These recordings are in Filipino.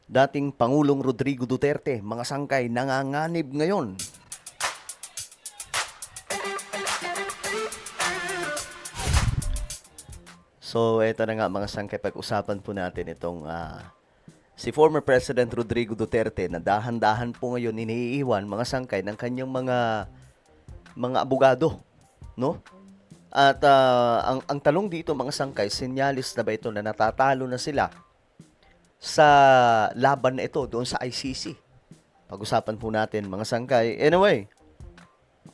dating Pangulong Rodrigo Duterte, mga sangkay nanganganib ngayon. So, eto na nga mga sangkay, pag-usapan po natin itong si former President Rodrigo Duterte na dahan-dahan po ngayon iniiwan mga sangkay ng kanyang mga abogado, no? At ang tanong dito mga sangkay, senyalis na ba ito na natatalo na sila sa laban na ito doon sa ICC? Pag-usapan po natin mga sangkay. Anyway,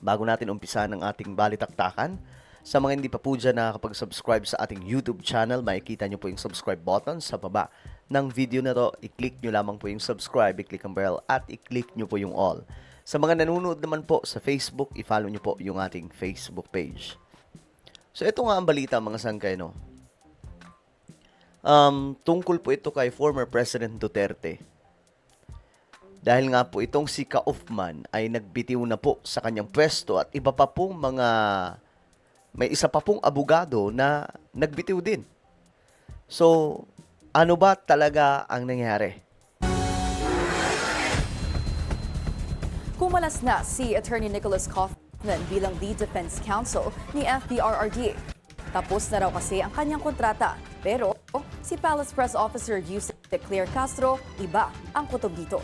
bago natin umpisa ng ating balitaktakan, sa mga hindi pa po dyan nakakapag-subscribe sa ating YouTube channel, makikita nyo po yung subscribe button sa baba ng video na to. I-click nyo lamang po yung subscribe, i-click ang bell, at i-click nyo po yung all. Sa mga nanonood naman po sa Facebook, i-follow nyo po yung ating Facebook page. So, ito nga ang balita mga sangkay, no? Tungkol po ito kay former President Duterte. Dahil nga po itong si Kaufman ay nagbitiw na po sa kanyang pwesto at iba pa pong may isa pa pong abogado na nagbitiw din. So, ano ba talaga ang nangyari? Kumalas na si Attorney Nicholas Kaufman bilang lead defense counsel ni FPRRD. Tapos na raw kasi ang kanyang kontrata. Pero si Palace Press Officer Yusek Claire Castro, iba ang kutob dito.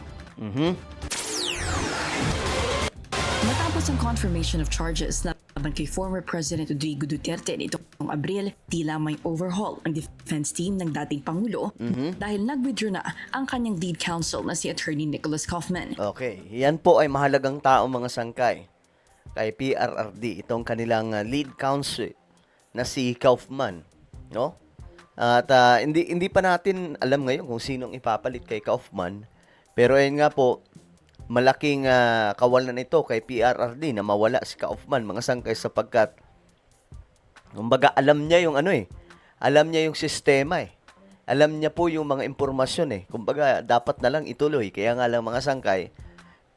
Matapos ang confirmation of charges laban kay former President Rodrigo Duterte nitong Abril, tila may overhaul ang defense team ng dating Pangulo dahil nag-withdraw na ang kanyang lead counsel na si Attorney Nicholas Kaufman. Okay, yan po ay mahalagang tao mga sangkay. Kay PRRD, itong kanilang lead counsel na si Kaufman, no? At hindi pa natin alam ngayon kung sinong ipapalit kay Kaufman. Pero ayun nga po, malaking kawalan ito kay PRRD na mawala si Kaufman mga sangkay sapagkat kumbaga alam niya yung alam niya yung sistema alam niya po yung mga impormasyon kumbaga dapat na lang ituloy, kaya nga lang mga sangkay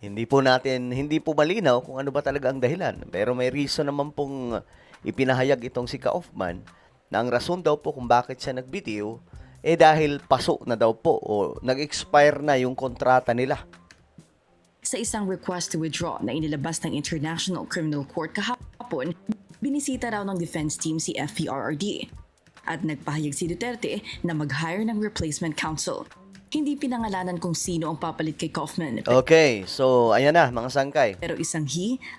hindi po malinaw kung ano ba talaga ang dahilan, pero may reason naman pong ipinahayag itong si Kaufman na ang rason daw po kung bakit siya nagbitiw dahil paso na daw po o nag-expire na yung kontrata nila. Sa isang request to withdraw na inilabas ng International Criminal Court kahapon, binisita raw ng defense team si FPRRD at nagpahayag si Duterte na mag-hire ng replacement counsel. Hindi pinangalanan kung sino ang papalit kay Kaufman. Okay, so ayan na mga sangkay. Pero isang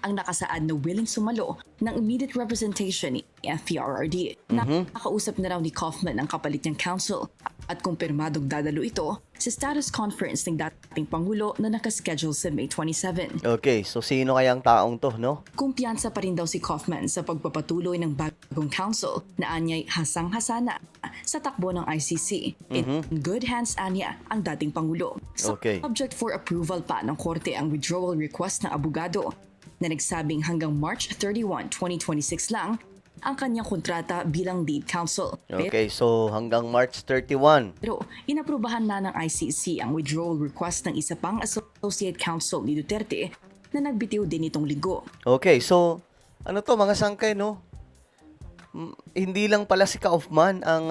ang nakasaad na willing sumalo ng immediate representation ni FPRRD. Nakakausap na raw ni Kaufman ang kapalit niyang counsel at kumpirmadong dadalo ito sa status conference ng dating Pangulo na nakaschedule sa May 27. Okay, so sino kaya ang taong to, no? Kumpiyansa pa rin daw si Kaufman sa pagpapatuloy ng bagong counsel na anyay hasang-hasana sa takbo ng ICC. In good hands anya ang dating Pangulo. Okay. Subject for approval pa ng korte ang withdrawal request ng abogado na nagsabing hanggang March 31, 2026 lang ang kanyang kontrata bilang lead counsel. Okay, so hanggang March 31. Pero inaprubahan na ng ICC ang withdrawal request ng isa pang associate counsel ni Duterte na nagbitiw din itong linggo. Okay, so ano to mga sangkay, no? Hindi lang pala si Kaufman ang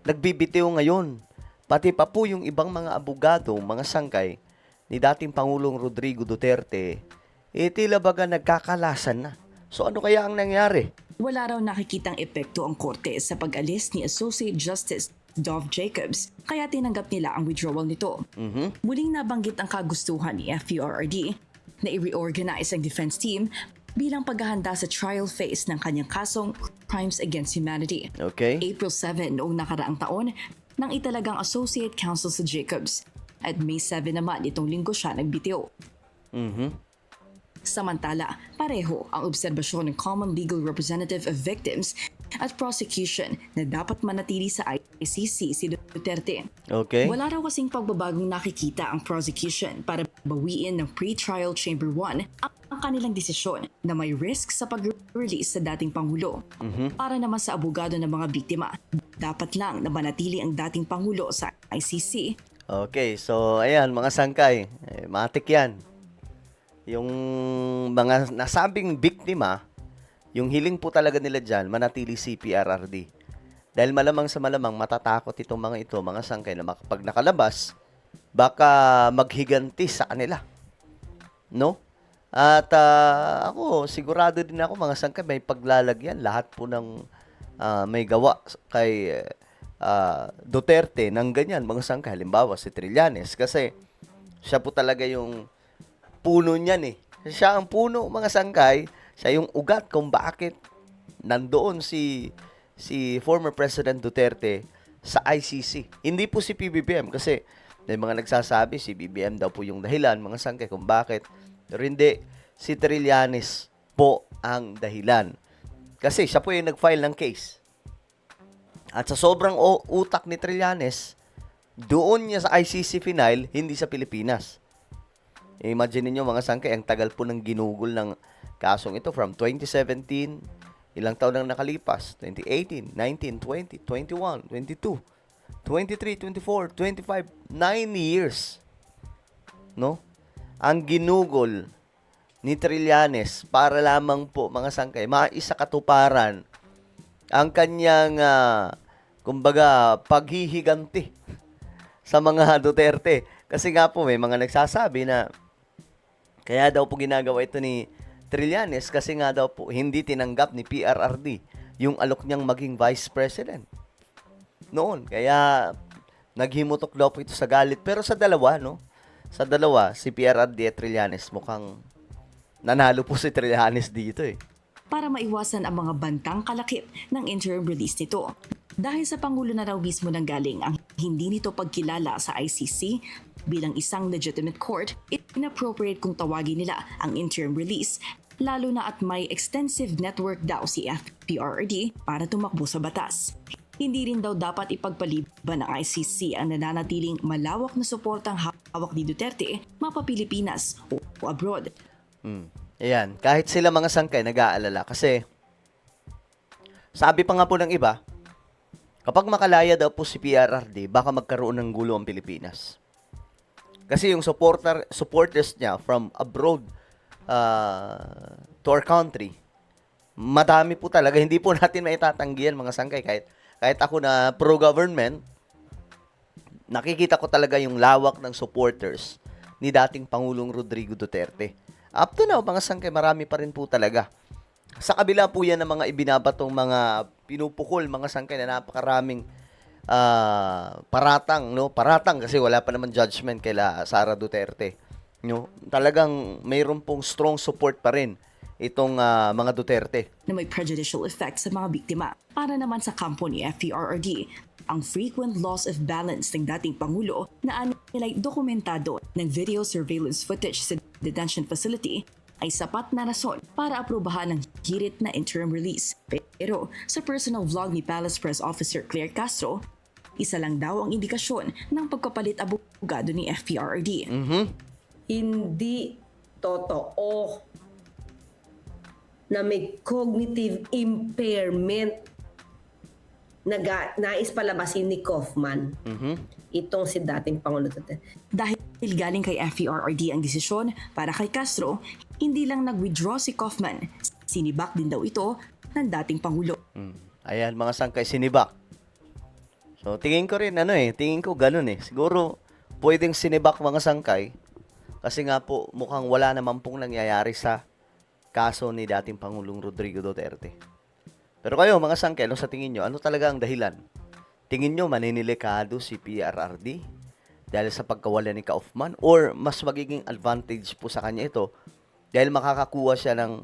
nagbibitiw ngayon. Pati pa po yung ibang mga abogado, mga sangkay ni dating Pangulong Rodrigo Duterte, tila baga nagkakalasan na. So ano kaya ang nangyari? Wala raw nakikitang epekto ang korte sa pag-alis ni Associate Justice Dov Jacobs, kaya tinanggap nila ang withdrawal nito. Muling nabanggit ang kagustuhan ni FPRRD na i-reorganize ang defense team bilang paghahanda sa trial phase ng kanyang kasong Crimes Against Humanity. Okay. April 7 noong nakaraang taon nang italagang associate counsel sa Jacobs at May 7 naman itong linggo siya nagbitiw. Samantala, pareho ang obserbasyon ng Common Legal Representative of Victims at prosecution na dapat manatili sa ICC si Duterte. Okay. Wala raw kasing pagbabagong nakikita ang prosecution para bawiin ng pre-trial Chamber 1 ang kanilang desisyon na may risk sa pag-release sa dating Pangulo. Para naman sa abogado ng mga biktima, dapat lang na manatili ang dating Pangulo sa ICC. Okay, so ayan mga sangkay, matik yan. Yung mga nasabing biktima, yung hiling po talaga nila dyan, manatili si PRRD. Dahil malamang sa malamang matatakot itong mga ito, mga sangkay na pag nakalabas, baka maghiganti sa kanila. No? At ako, sigurado din ako mga sangkay, may paglalagyan. Lahat po ng may gawa kay Duterte ng ganyan, mga sangkay. Halimbawa, si Trillanes. Kasi siya po talaga yung puno niyan eh. Siya ang puno, mga sangkay. Siya yung ugat kung bakit nandoon si former President Duterte sa ICC. Hindi po si PBBM kasi may mga nagsasabi si BBM daw po yung dahilan, mga sangkay, kung bakit. Pero hindi, si Trillanes po ang dahilan. Kasi siya po yung nag-file ng case. At sa sobrang utak ni Trillanes, doon niya sa ICC final, hindi sa Pilipinas. Imagine niyo mga sangkay, ang tagal po ng ginugol ng kasong ito from 2017, ilang taon nang nakalipas, 2018, 19, 20, 21, 22, 23, 24, 25, 9 years. No? Ang ginugol ni Trillanes para lamang po mga sangkay, maisakatuparan ang kanyang kumbaga paghihiganti sa mga Duterte. Kasi nga po may mga nagsasabi na kaya daw po ginagawa ito ni Trillanes kasi nga daw po hindi tinanggap ni PRRD yung alok niyang maging vice president noon. Kaya naghimutok daw po ito sa galit. Pero sa dalawa, no? Sa dalawa, si PRRD at Trillanes, mukhang nanalo po si Trillanes dito eh. Para maiwasan ang mga bantang kalakip ng interim release nito. Dahil sa Pangulo na raw mismo nang galing ang hindi nito pagkilala sa ICC bilang isang legitimate court, inappropriate kung tawagin nila ang interim release, lalo na at may extensive network daw si FPRRD para tumakbo sa batas. Hindi rin daw dapat ipagpaliban ng ICC ang nananatiling malawak na suportang hawak ni Duterte mapa Pilipinas o abroad. Ayan, kahit sila mga sangkay nag-aalala kasi sabi pa nga po ng iba, kapag makalaya daw po si PRRD, baka magkaroon ng gulo ang Pilipinas. Kasi yung supporters niya from abroad to our country, madami po talaga. Hindi po natin maitatanggihan mga sangkay. Kahit ako na pro-government, nakikita ko talaga yung lawak ng supporters ni dating Pangulong Rodrigo Duterte. Up to now, mga sangkay, marami pa rin po talaga. Sa kabila po yan ng mga ibinabatong mga pinupukol, mga sangkay na napakaraming paratang, no? Paratang kasi wala pa naman judgment kay Sara Duterte. No? Talagang mayroon pong strong support pa rin itong mga Duterte. Na may prejudicial effect sa mga biktima. Para naman sa kampo ni FPRRD, ang frequent loss of balance ng dating Pangulo na nila'y dokumentado ng video surveillance footage sa detention facility ay sapat na rason para aprubahan ng hirit na interim release. Pero sa personal vlog ni Palace Press Officer Claire Castro, isa lang daw ang indikasyon ng pagpapalit abogado ni FPRRD. Hindi totoo na may cognitive impairment na nais palabasin ni Kaufman. Itong si dating Pangulo Duterte. Dahil galing kay FPRRD ang desisyon para kay Castro, hindi lang nag-withdraw si Kaufman. Sinibak din daw ito ng dating Pangulo. Ayan, mga sangkay, sinibak. So, tingin ko rin, tingin ko ganun eh. Siguro, pwedeng sinibak mga sangkay kasi nga po, mukhang wala naman pong nangyayari sa kaso ni dating Pangulong Rodrigo Duterte. Pero kayo, mga sangkay, sa tingin nyo, ano talaga ang dahilan? Tingin nyo, maninilikado si PRRD dahil sa pagkawala ni Kaufman? Or mas magiging advantage po sa kanya ito dahil makakakuha siya ng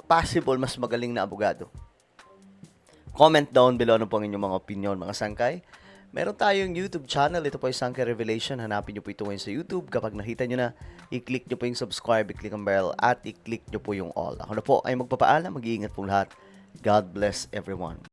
possible mas magaling na abogado? Comment down below ano po ang inyong mga opinion, mga sangkay. Meron tayong YouTube channel. Ito po ay Sangkay Revelation. Hanapin nyo po ito ngayon sa YouTube. Kapag nakita nyo na, i-click nyo po yung subscribe, i-click ang bell, at i-click nyo po yung all. Ako na po ay magpapaalam. Mag-iingat po lahat. God bless everyone.